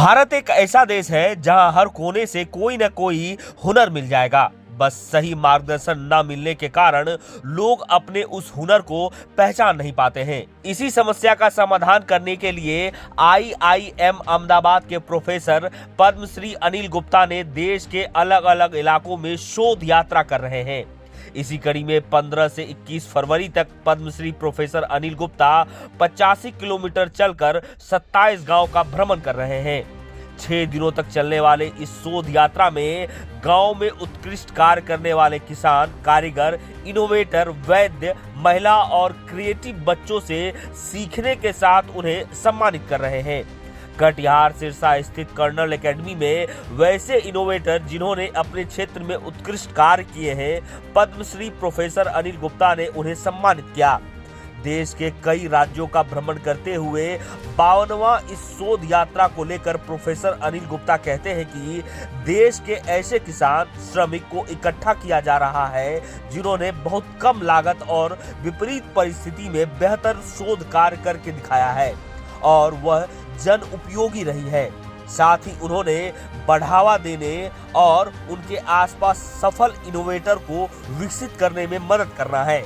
भारत एक ऐसा देश है जहां हर कोने से कोई न कोई हुनर मिल जाएगा। बस सही मार्गदर्शन न मिलने के कारण लोग अपने उस हुनर को पहचान नहीं पाते हैं। इसी समस्या का समाधान करने के लिए आईआईएम अहमदाबाद के प्रोफेसर पद्मश्री अनिल गुप्ता ने देश के अलग अलग इलाकों में शोध यात्रा कर रहे हैं। इसी कड़ी में 15 से 21 फरवरी तक पद्मश्री प्रोफेसर अनिल गुप्ता 85 किलोमीटर चलकर 27 गांव का भ्रमण कर रहे हैं। 6 दिनों तक चलने वाले इस शोध यात्रा में गांव में उत्कृष्ट कार्य करने वाले किसान, कारीगर, इनोवेटर, वैद्य, महिला और क्रिएटिव बच्चों से सीखने के साथ उन्हें सम्मानित कर रहे हैं। कटिहार सिरसा स्थित कर्नल एकेडमी में वैसे इनोवेटर जिन्होंने अपने क्षेत्र में उत्कृष्ट कार्य किए हैं, पद्मश्री प्रोफेसर अनिल गुप्ता ने उन्हें सम्मानित किया। देश के कई राज्यों का भ्रमण करते हुए 52वां इस शोध यात्रा को लेकर प्रोफेसर अनिल गुप्ता कहते हैं कि देश के ऐसे किसान, श्रमिक को इकट्ठा किया जा रहा है जिन्होंने बहुत कम लागत और विपरीत परिस्थिति में बेहतर शोध कार्य करके दिखाया है और वह जन उपयोगी रही है। साथ ही उन्होंने बढ़ावा देने और उनके आसपास सफल इनोवेटर को विकसित करने में मदद करना है।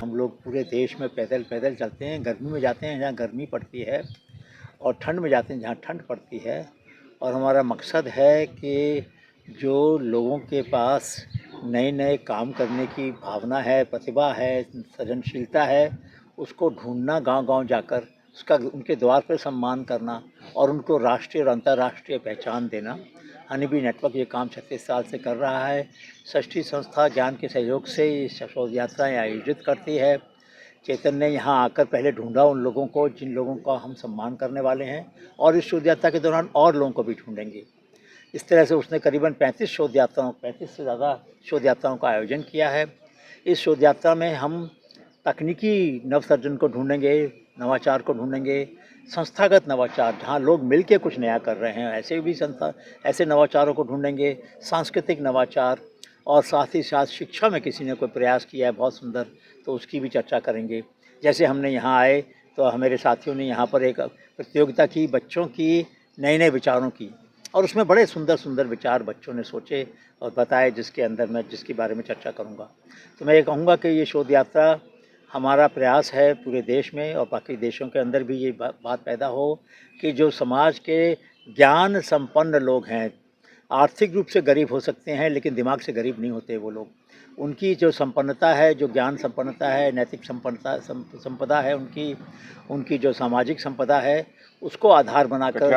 हम लोग पूरे देश में पैदल पैदल चलते हैं। गर्मी में जाते हैं जहाँ गर्मी पड़ती है और ठंड में जाते हैं जहाँ ठंड पड़ती है। और हमारा मकसद है कि जो लोगों के पास नए नए काम करने की भावना है, प्रतिभा है, सृजनशीलता है, उसको ढूंढना, गांव-गांव जाकर उसका उनके द्वार पर सम्मान करना और उनको राष्ट्रीय और अंतर्राष्ट्रीय पहचान देना। हनी बी नेटवर्क ये काम 36 साल से कर रहा है। षष्ठी संस्था ज्ञान के सहयोग से ये शोध यात्राएँ आयोजित करती है। चेतन ने यहाँ आकर पहले ढूंढा उन लोगों को जिन लोगों का हम सम्मान करने वाले हैं और इस शोध यात्रा के दौरान और लोगों को भी ढूंढेंगे। इस तरह से उसने करीबन 35 से ज़्यादा शोध यात्राओं का आयोजन किया है। इस शोध यात्रा में हम तकनीकी नवसर्जन को ढूंढेंगे, नवाचार को ढूंढेंगे, संस्थागत नवाचार जहाँ लोग मिलके कुछ नया कर रहे हैं ऐसे नवाचारों को ढूंढेंगे, सांस्कृतिक नवाचार और साथ ही साथ शिक्षा में किसी ने कोई प्रयास किया है बहुत सुंदर तो उसकी भी चर्चा करेंगे। जैसे हमने यहाँ आए तो मेरे साथियों ने यहाँ पर एक प्रतियोगिता की बच्चों की नए नए विचारों की और उसमें बड़े सुंदर सुंदर विचार बच्चों ने सोचे और बताए जिसके बारे में चर्चा करूँगा। तो मैं ये कहूँगा कि ये शोध यात्रा हमारा प्रयास है पूरे देश में और बाकी देशों के अंदर भी ये बात पैदा हो कि जो समाज के ज्ञान संपन्न लोग हैं, आर्थिक रूप से गरीब हो सकते हैं लेकिन दिमाग से गरीब नहीं होते वो लोग। उनकी जो संपन्नता है, जो ज्ञान संपन्नता है, नैतिक संपदा है उनकी जो सामाजिक संपदा है, उसको आधार बनाकर